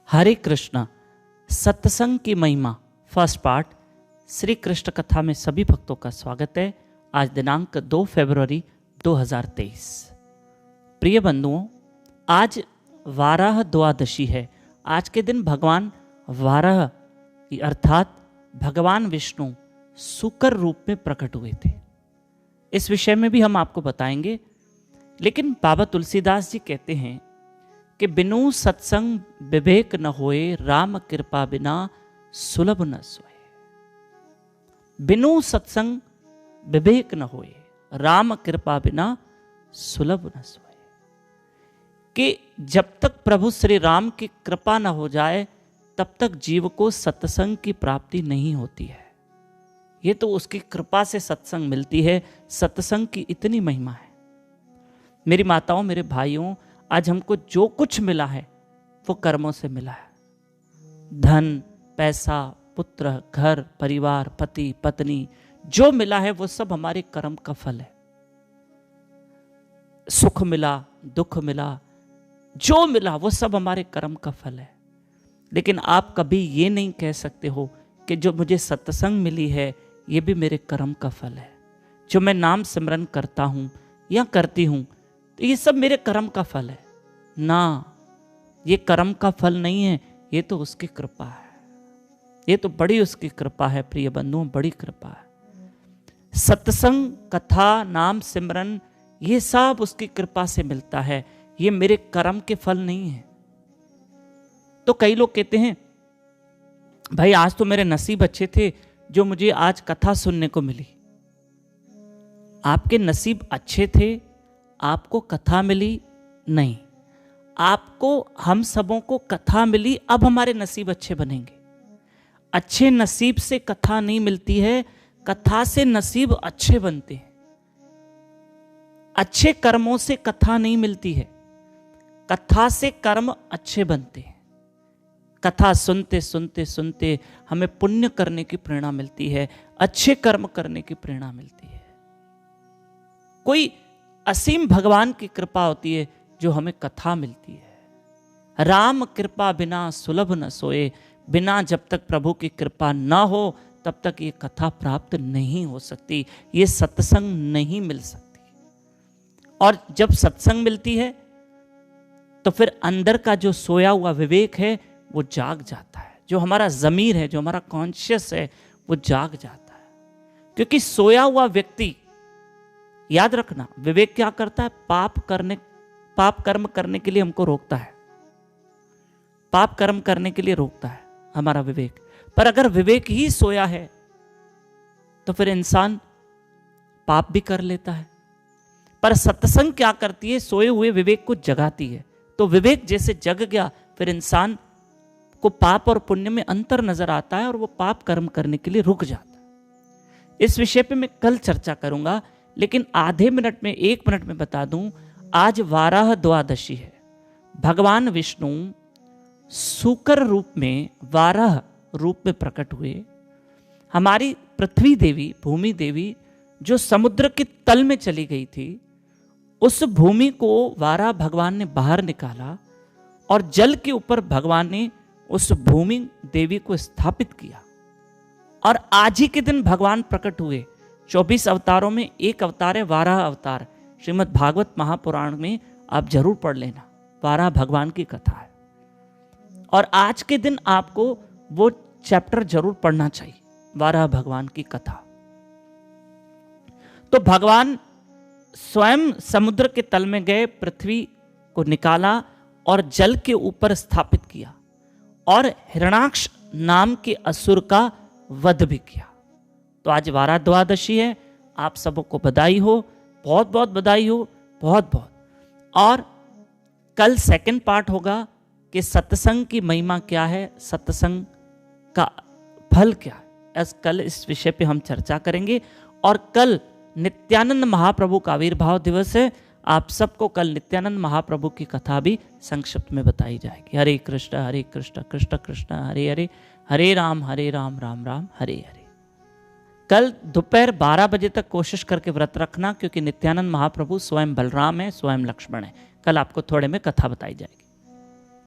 हरे कृष्णा। सत्संग की महिमा फर्स्ट पार्ट। श्री कृष्ण कथा में सभी भक्तों का स्वागत है। आज दिनांक 2 फरवरी 2023। प्रिय बंधुओं, आज वाराह द्वादशी है। आज के दिन भगवान वाराह अर्थात भगवान विष्णु सूकर रूप में प्रकट हुए थे। इस विषय में भी हम आपको बताएंगे, लेकिन बाबा तुलसीदास जी कहते हैं कि बिनु सत्संग विवेक न होए, राम कृपा बिना सुलभ न सोए। बिनु सत्संग विवेक न होए, राम कृपा बिना सुलभ न सोए। कि जब तक प्रभु श्री राम की कृपा न हो जाए तब तक जीव को सत्संग की प्राप्ति नहीं होती है। ये तो उसकी कृपा से सत्संग मिलती है। सत्संग की इतनी महिमा है। मेरी माताओं, मेरे भाइयों, आज हमको जो कुछ मिला है वो कर्मों से मिला है। धन, पैसा, पुत्र, घर, परिवार, पति, पत्नी, जो मिला है वो सब हमारे कर्म का फल है। सुख मिला, दुख मिला, जो मिला वो सब हमारे कर्म का फल है। लेकिन आप कभी ये नहीं कह सकते हो कि जो मुझे सत्संग मिली है ये भी मेरे कर्म का फल है। जो मैं नाम सिमरन करता हूं या करती हूं तो ये सब मेरे कर्म का फल है ना। ये कर्म का फल नहीं है, ये तो उसकी कृपा है। ये तो बड़ी उसकी कृपा है प्रिय बंधुओं, बड़ी कृपा है। सत्संग, कथा, नाम सिमरन, ये सब उसकी कृपा से मिलता है। ये मेरे कर्म के फल नहीं है। तो कई लोग कहते हैं भाई आज तो मेरे नसीब अच्छे थे जो मुझे आज कथा सुनने को मिली। आपके नसीब अच्छे थे, आपको कथा मिली नहीं। आपको, हम सबों को कथा मिली, अब हमारे नसीब अच्छे बनेंगे। अच्छे नसीब से कथा नहीं मिलती है, कथा से नसीब अच्छे बनते हैं। अच्छे कर्मों से कथा नहीं मिलती है, कथा से कर्म अच्छे बनते हैं। कथा सुनते सुनते सुनते हमें पुण्य करने की प्रेरणा मिलती है, अच्छे कर्म करने की प्रेरणा मिलती है। कोई असीम भगवान की कृपा होती है जो हमें कथा मिलती है। राम कृपा बिना सुलभ न सोए। बिना जब तक प्रभु की कृपा ना हो तब तक ये कथा प्राप्त नहीं हो सकती, ये सत्संग नहीं मिल सकती। और जब सत्संग मिलती है तो फिर अंदर का जो सोया हुआ विवेक है वो जाग जाता है। जो हमारा जमीर है, जो हमारा कॉन्शियस है, वो जाग जाता है। क्योंकि सोया हुआ व्यक्ति, याद रखना, विवेक क्या करता है? पाप कर्म करने के लिए हमको रोकता है। पाप कर्म करने के लिए रोकता है हमारा विवेक। पर अगर विवेक ही सोया है तो फिर इंसान पाप भी कर लेता है। पर सत्संग क्या करती है? सोए हुए विवेक को जगाती है। तो विवेक जैसे जग गया फिर इंसान को पाप और पुण्य में अंतर नजर आता है और वो पाप कर्म करने के लिए रुक जाता है। इस विषय पे मैं कल चर्चा करूंगा, लेकिन आधे मिनट में, 1 मिनट में बता दूं, आज वाराह द्वादशी है। भगवान विष्णु सूकर रूप में, वाराह रूप में प्रकट हुए। हमारी पृथ्वी देवी, भूमि देवी, जो समुद्र के तल में चली गई थी, उस भूमि को वाराह भगवान ने बाहर निकाला और जल के ऊपर भगवान ने उस भूमि देवी को स्थापित किया। और आज ही के दिन भगवान प्रकट हुए। 24 अवतारों में एक अवतार है वाराह अवतार। श्रीमद् भागवत महापुराण में आप जरूर पढ़ लेना, वाराह भगवान की कथा है। और आज के दिन आपको वो चैप्टर जरूर पढ़ना चाहिए, वाराह भगवान की कथा। तो भगवान स्वयं समुद्र के तल में गए, पृथ्वी को निकाला और जल के ऊपर स्थापित किया और हिरणाक्ष नाम के असुर का वध भी किया। तो आज वाराह द्वादशी है। आप सबों को बधाई हो, बहुत बहुत बधाई हो, बहुत बहुत। और कल सेकंड पार्ट होगा कि सत्संग की महिमा क्या है, सत्संग का फल क्या है। कल इस विषय पे हम चर्चा करेंगे। और कल नित्यानंद महाप्रभु का आविर्भाव दिवस है। आप सबको कल नित्यानंद महाप्रभु की कथा भी संक्षिप्त में बताई जाएगी। हरे कृष्ण कृष्ण कृष्ण हरे हरे, हरे राम राम राम हरे हरे। कल दोपहर 12 बजे तक कोशिश करके व्रत रखना, क्योंकि नित्यानंद महाप्रभु स्वयं बलराम है, स्वयं लक्ष्मण है। कल आपको थोड़े में कथा बताई जाएगी।